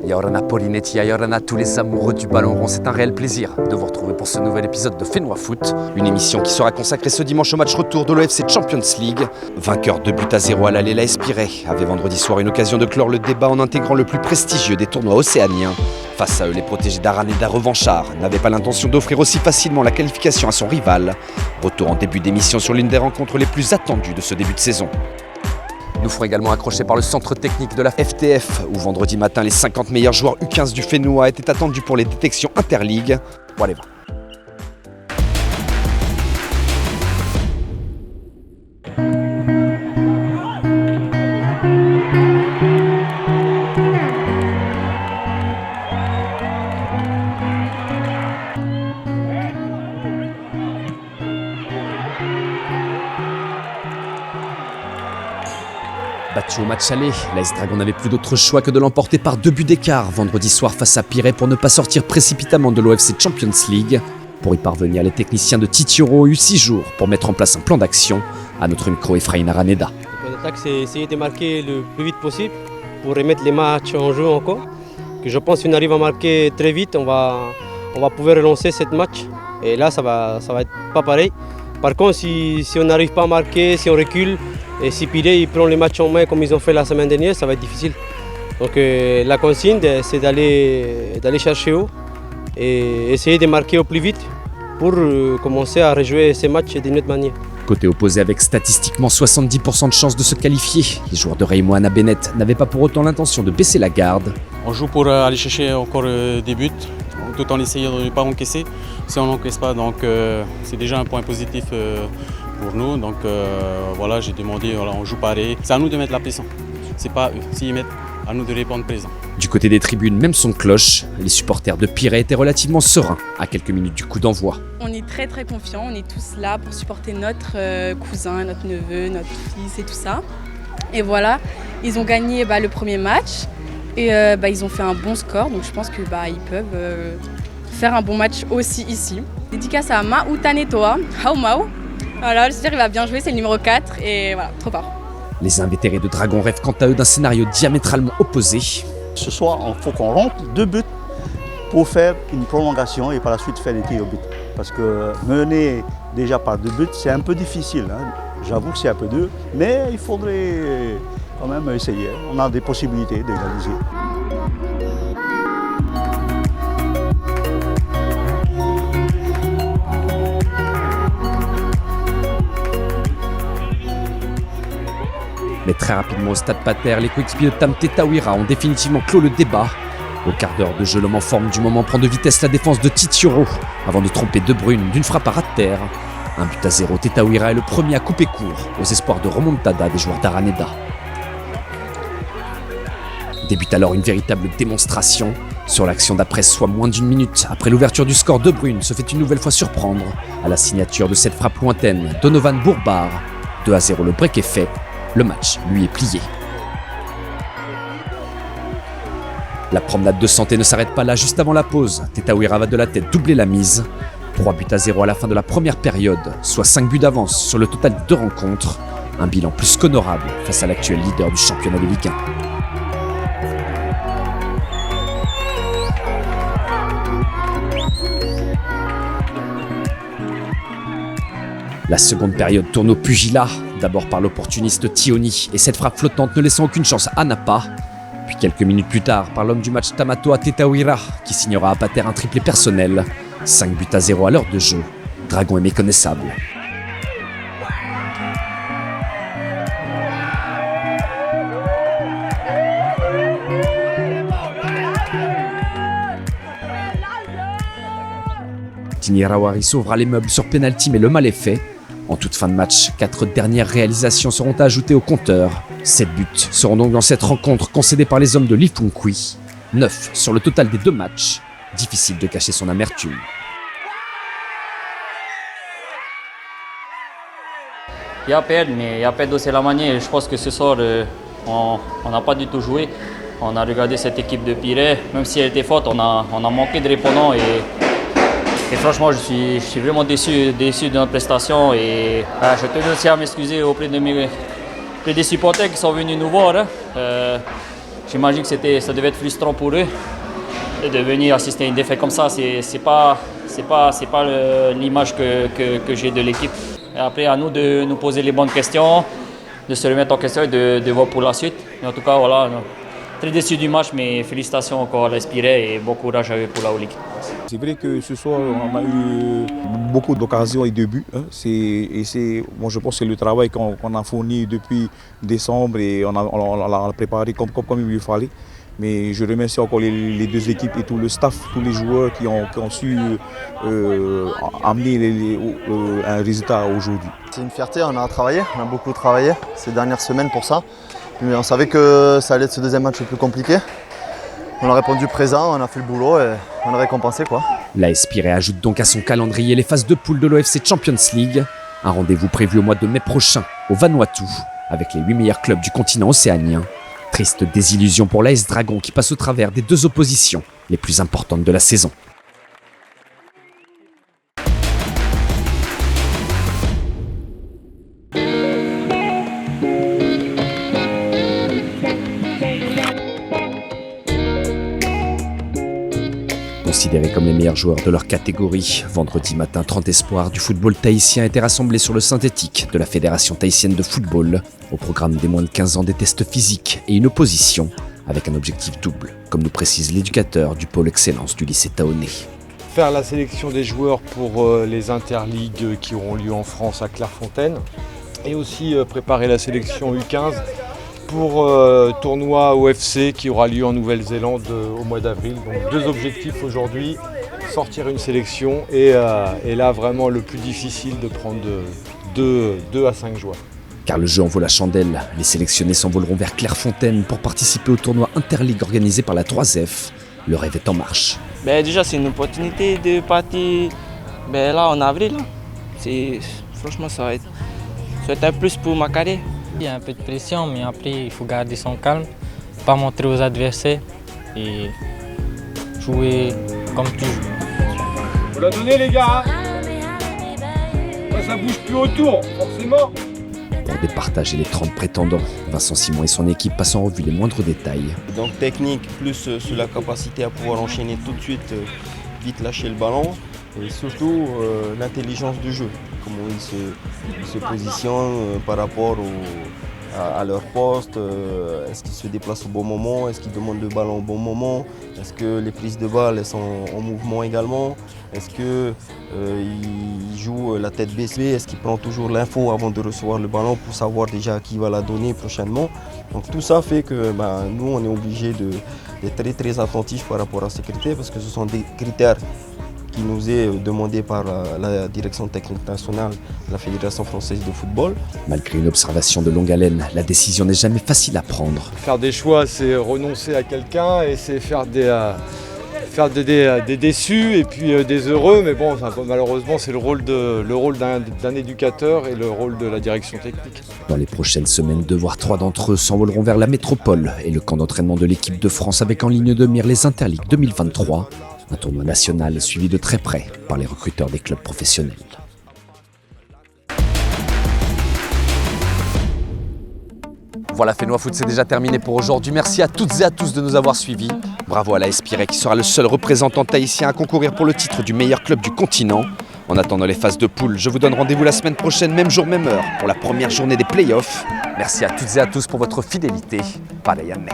Yorana Polinetti, Yorana, tous les amoureux du ballon rond, c'est un réel plaisir de vous retrouver pour ce nouvel épisode de Fénois Foot. Une émission qui sera consacrée ce dimanche au match retour de l'OFC Champions League. Vainqueur 2-0 à l'aller, la Espiré avait vendredi soir une occasion de clore le débat en intégrant le plus prestigieux des tournois océaniens. Face à eux, les protégés d'Araneda revanchards n'avaient pas l'intention d'offrir aussi facilement la qualification à son rival. Retour en début d'émission sur l'une des rencontres les plus attendues de ce début de saison. Nous ferons également accrocher par le centre technique de la FTF, où vendredi matin, les 50 meilleurs joueurs U15 du Fénois étaient attendus pour les détections interligues. Bon, allez, va. Battu au match aller, l'AS Dragon n'avait plus d'autre choix que de l'emporter par 2 buts d'écart vendredi soir face à Pirée pour ne pas sortir précipitamment de l'OFC Champions League. Pour y parvenir, les techniciens de Titioro ont eu 6 jours pour mettre en place un plan d'action. À notre micro, Efraïn Araneda. Le plan d'attaque, c'est essayer de marquer le plus vite possible pour remettre les matchs en jeu encore. Que je pense qu'on arrive à marquer très vite, on va pouvoir relancer cette match. Et là, ça va être pas pareil. Par contre, si on n'arrive pas à marquer, si on recule, et si Pirée prend les matchs en main comme ils ont fait la semaine dernière, ça va être difficile. Donc la consigne, c'est d'aller chercher haut et essayer de marquer au plus vite pour commencer à rejouer ces matchs d'une autre manière. Côté opposé, avec statistiquement 70% de chances de se qualifier, les joueurs de Raymond Anna Bennett n'avaient pas pour autant l'intention de baisser la garde. On joue pour aller chercher encore des buts, tout en essayant de ne pas encaisser. Si on n'encaisse pas, donc c'est déjà un point positif pour nous. Donc voilà, j'ai demandé, voilà, on joue pareil. C'est à nous de mettre la pression, c'est pas eux. S'ils mettent, à nous de répondre présent. Du côté des tribunes, même son cloche, les supporters de Pirée étaient relativement sereins à quelques minutes du coup d'envoi. On est très confiants, on est tous là pour supporter notre cousin, notre neveu, notre fils et tout ça. Et voilà, ils ont gagné le premier match et ils ont fait un bon score, donc je pense qu'ils peuvent faire un bon match aussi ici. Dédicace à Mau Tanetoa, Haumau. Voilà, j'espère qu'il va bien jouer, c'est le numéro 4 et voilà, trop fort. Les invétérés de Dragon rêvent quant à eux d'un scénario diamétralement opposé. Ce soir, il faut qu'on rentre 2 buts pour faire une prolongation et par la suite faire des tirs au but. Parce que mener déjà par 2 buts, c'est un peu difficile. J'avoue que c'est un peu dur, mais il faudrait quand même essayer. On a des possibilités d'égaliser. Mais très rapidement au stade Pater, les coéquipiers de Tam Tetaouira ont définitivement clos le débat. Au quart d'heure de jeu, l'homme en forme du moment prend de vitesse la défense de Titioro avant de tromper De Bruyne d'une frappe à ras de terre. 1-0, Tetaouira est le premier à couper court aux espoirs de remontada des joueurs d'Araneda. Débute alors une véritable démonstration. Sur l'action d'après, soit moins d'une minute après l'ouverture du score, De Bruyne se fait une nouvelle fois surprendre à la signature de cette frappe lointaine. Donovan Bourbard, 2-0, le break est fait. Le match, lui, est plié. La promenade de santé ne s'arrête pas là, juste avant la pause. Tetaouira va de la tête doubler la mise. 3-0 à la fin de la première période, soit 5 buts d'avance sur le total de 2 rencontres. Un bilan plus qu'honorable face à l'actuel leader du championnat de Ligue 1. La seconde période tourne au pugilat, d'abord par l'opportuniste Tioni et cette frappe flottante ne laissant aucune chance à Napa. Puis quelques minutes plus tard, par l'homme du match Tamatoa Tetaouira qui signera à Pater un triplé personnel. 5-0 à l'heure de jeu. Dragon est méconnaissable. Tini Rawari sauvera les meubles sur pénalty, mais le mal est fait. En toute fin de match, 4 dernières réalisations seront ajoutées au compteur. 7 buts seront donc dans cette rencontre concédée par les hommes de Lifunkui. 9 sur le total des 2 matchs. Difficile de cacher son amertume. Il y a perdre, mais il y a perdre aussi la manière. Je pense que ce soir, on n'a pas du tout joué. On a regardé cette équipe de Pirée. Même si elle était forte, on a manqué de répondants. Et franchement, je suis vraiment déçu de notre prestation. Et je tenais aussi à m'excuser auprès des supporters qui sont venus nous voir. j'imagine que ça devait être frustrant pour eux de venir assister à une défaite comme ça. C'est pas l'image que j'ai de l'équipe. Et après, à nous de nous poser les bonnes questions, de se remettre en question et de voir pour la suite. Mais en tout cas, voilà, très déçu du match, mais félicitations encore à l'Espiré et bon courage à eux pour la Ligue. C'est vrai que ce soir, on a eu beaucoup d'occasions et de buts. Hein. Moi, je pense que c'est le travail qu'on a fourni depuis décembre et on l'a préparé comme il lui fallait. Mais je remercie encore les deux équipes et tout le staff, tous les joueurs qui ont su amener un résultat aujourd'hui. C'est une fierté, on a travaillé, on a beaucoup travaillé ces dernières semaines pour ça. Mais on savait que ça allait être ce deuxième match le plus compliqué. On a répondu présent, on a fait le boulot et on a récompensé quoi. L'AS Pirée ajoute donc à son calendrier les phases de poule de l'OFC Champions League. Un rendez-vous prévu au mois de mai prochain au Vanuatu avec les 8 meilleurs clubs du continent océanien. Triste désillusion pour l'AS Dragon qui passe au travers des deux oppositions les plus importantes de la saison. Considérés comme les meilleurs joueurs de leur catégorie, vendredi matin, 30 espoirs du football tahitien étaient rassemblés sur le synthétique de la Fédération tahitienne de football. Au programme des moins de 15 ans, des tests physiques et une opposition avec un objectif double, comme nous précise l'éducateur du pôle excellence du lycée Taoné. Faire la sélection des joueurs pour les interligues qui auront lieu en France à Clairefontaine et aussi préparer la sélection U15 pour tournoi OFC qui aura lieu en Nouvelle-Zélande au mois d'avril. Donc 2 objectifs aujourd'hui, sortir une sélection et là vraiment le plus difficile de prendre 2 à 5 joueurs. Car le jeu en vaut la chandelle, les sélectionnés s'envoleront vers Clairefontaine pour participer au tournoi Interligue organisé par la 3F. Le rêve est en marche. Déjà c'est une opportunité de partir là en avril. Franchement ça va être un plus pour ma carrière. Il y a un peu de pression, mais après il faut garder son calme, pas montrer aux adversaires et jouer comme toujours. Faut la donner les gars, ça bouge plus autour, forcément. Pour départager les 30 prétendants, Vincent Simon et son équipe passent en revue les moindres détails. Donc technique plus sur la capacité à pouvoir enchaîner tout de suite, vite lâcher le ballon. Et surtout l'intelligence du jeu, comment ils se positionnent par rapport à leur poste, est-ce qu'ils se déplacent au bon moment, est-ce qu'ils demandent le ballon au bon moment, est-ce que les prises de balles elles sont en mouvement également, est-ce qu'ils jouent la tête baissée, est-ce qu'ils prennent toujours l'info avant de recevoir le ballon pour savoir déjà à qui va la donner prochainement. Donc tout ça fait que nous on est obligés d'être très très attentifs par rapport à ces critères parce que ce sont des critères qui nous est demandé par la direction technique nationale de la Fédération française de football. Malgré une observation de longue haleine, la décision n'est jamais facile à prendre. Faire des choix, c'est renoncer à quelqu'un et c'est faire des déçus et puis des heureux. Mais bon, malheureusement, c'est le rôle d'un éducateur et le rôle de la direction technique. Dans les prochaines semaines, 2 voire 3 d'entre eux s'envoleront vers la métropole et le camp d'entraînement de l'équipe de France avec en ligne de mire les Interligues 2023. Un tournoi national suivi de très près par les recruteurs des clubs professionnels. Voilà, Fénois Foot, c'est déjà terminé pour aujourd'hui. Merci à toutes et à tous de nous avoir suivis. Bravo à l'AS Pirée qui sera le seul représentant tahitien à concourir pour le titre du meilleur club du continent. En attendant les phases de poule, je vous donne rendez-vous la semaine prochaine, même jour, même heure, pour la première journée des playoffs. Merci à toutes et à tous pour votre fidélité. Palayanne.